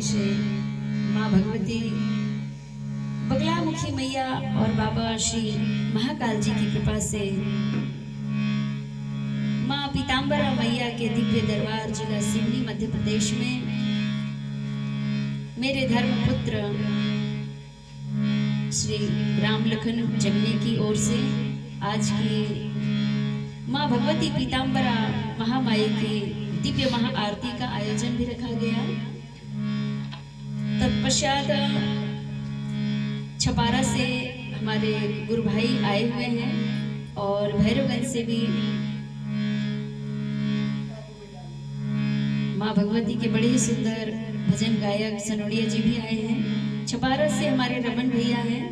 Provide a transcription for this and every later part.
अतिशय माँ भगवती बगलामुखी मैया और बाबा श्री महाकाल जी की कृपा से माँ पीताम्बरा मैया के दिव्य दरबार जिला सिवनी मध्य प्रदेश में मेरे धर्मपुत्र श्री राम लखन जगने की ओर से आज की माँ भगवती पीताम्बरा महामाई की दिव्य महाआरती का आयोजन भी रखा गया। तत्पश्चात छपारा से हमारे गुरु भाई आए हुए हैं और भैरवगंज से भी माँ भगवती के बड़े ही सुंदर भजन गायक सनोड़िया जी भी आए हैं। छपारा से हमारे रमन भैया हैं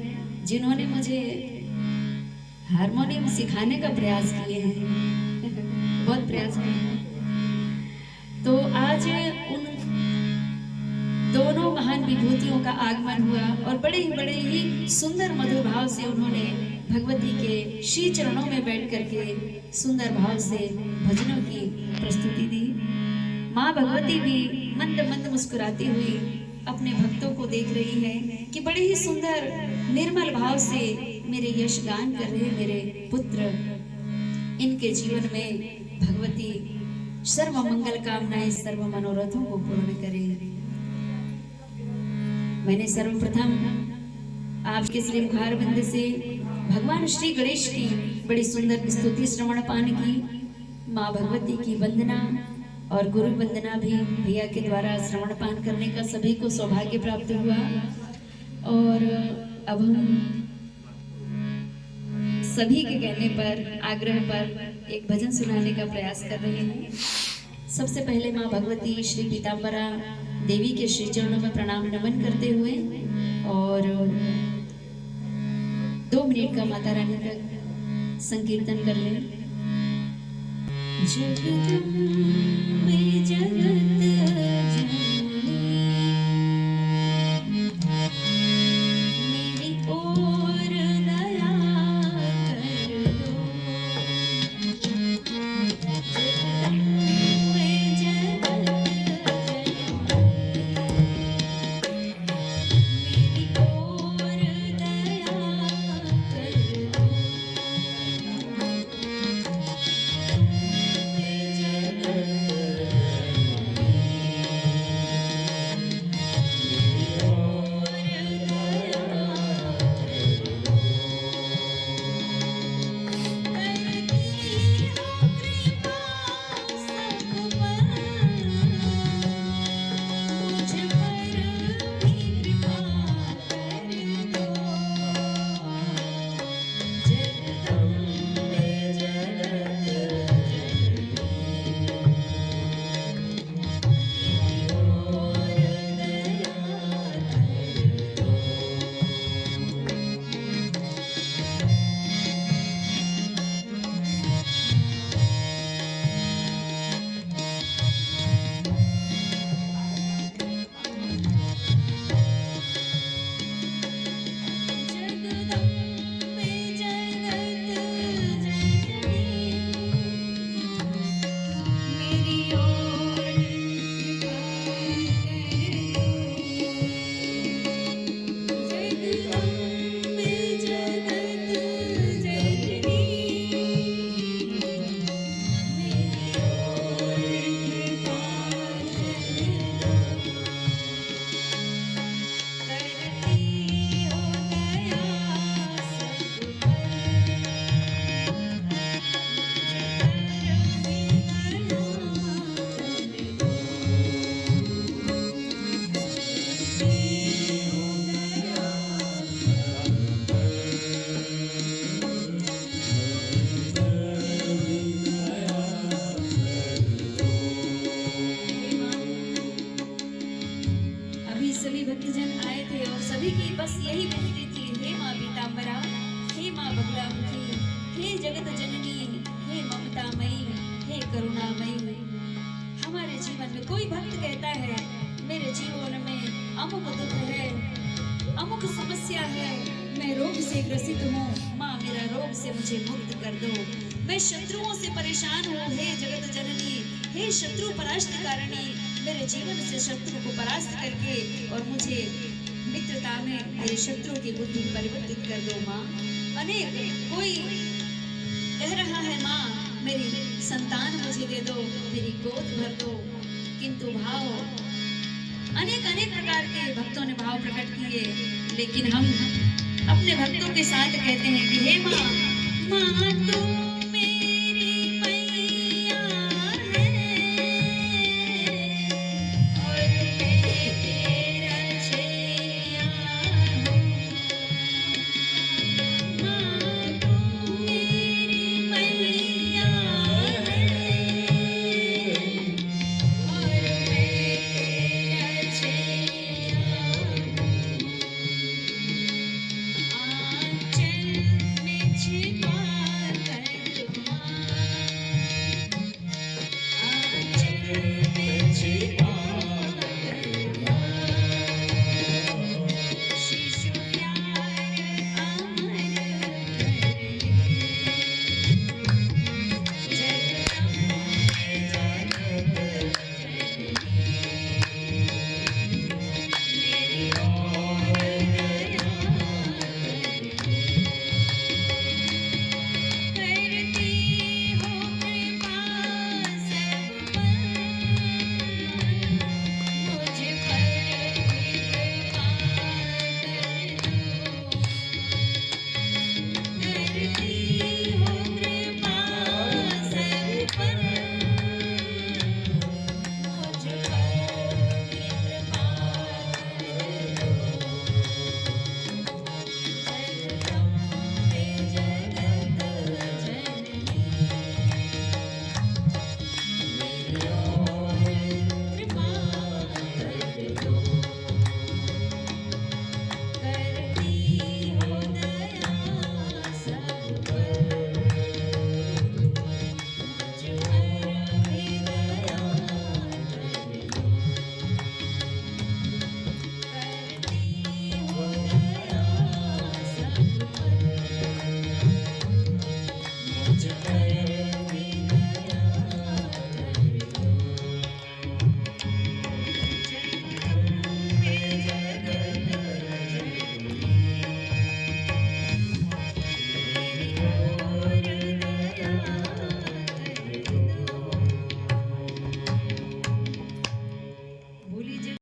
जिन्होंने मुझे हारमोनियम सिखाने का प्रयास किए हैं बहुत प्रयास किए हैं। तो आज उन दोनों महान विभूतियों का आगमन हुआ और बड़े ही सुंदर मधुर भाव से उन्होंने भगवती के श्री चरणों में बैठ करके सुंदर भाव से भजनों की प्रस्तुति दी। माँ भगवती भी मंद मंद मुस्कुराती हुई अपने भक्तों को देख रही है कि बड़े ही सुंदर निर्मल भाव से मेरे यश गान कर रहे मेरे पुत्र, इनके जीवन में भगवती सर्व मंगल कामनाएं सर्व मनोरथों को पूर्ण करे। मैंने सर्वप्रथम आपके श्री मुखारविंद से भगवान श्री गणेश की बड़ी सुंदर स्तुति श्रवण पान की। माँ भगवती की वंदना और गुरु वंदना भी भैया के द्वारा श्रवण पान करने का सभी को सौभाग्य प्राप्त हुआ। और अब हम सभी के कहने पर आग्रह पर एक भजन सुनाने का प्रयास कर रहे हैं। सबसे पहले माँ भगवती श्री पीताम्बरा देवी के श्री चरणों में प्रणाम नमन करते हुए और 2 मिनट का माता रानी का संकीर्तन कर लें। जगदम्बे जगत जननी मेरी ओर दया कर दो। जगदम्बे जगत जननी मेरी ओर दया कर दो। सभी भक्तजन आए थे और सभी की बस यही विनती थी, हे माँ पीताम्बरा, हे माँ बगलामुखी, हे जगत जननी, हे ममतामयी, हे करुणामयी। हमारे जीवन में कोई भक्त कहता है मेरे जीवन में अमुक दुख है, अमुक समस्या है, मैं रोग से ग्रसित हूँ, माँ मेरा रोग से मुझे मुक्त कर दो, मैं शत्रुओं से परेशान हूँ, हे जगत जननी, हे शत्रु परास्त कारिणी, मेरे जीवन से शत्रु को परास्त करके और मुझे मित्रता में मेरे शत्रु की बुद्धि परिवर्तित कर दो माँ। अनेक कोई कह रहा है माँ मेरी संतान मुझे दे दो, मेरी गोद भर दो, किंतु भाव अनेक अनेक प्रकार के भक्तों ने भाव प्रकट किए, लेकिन हम अपने भक्तों के साथ कहते हैं कि हे माँ, माँ तू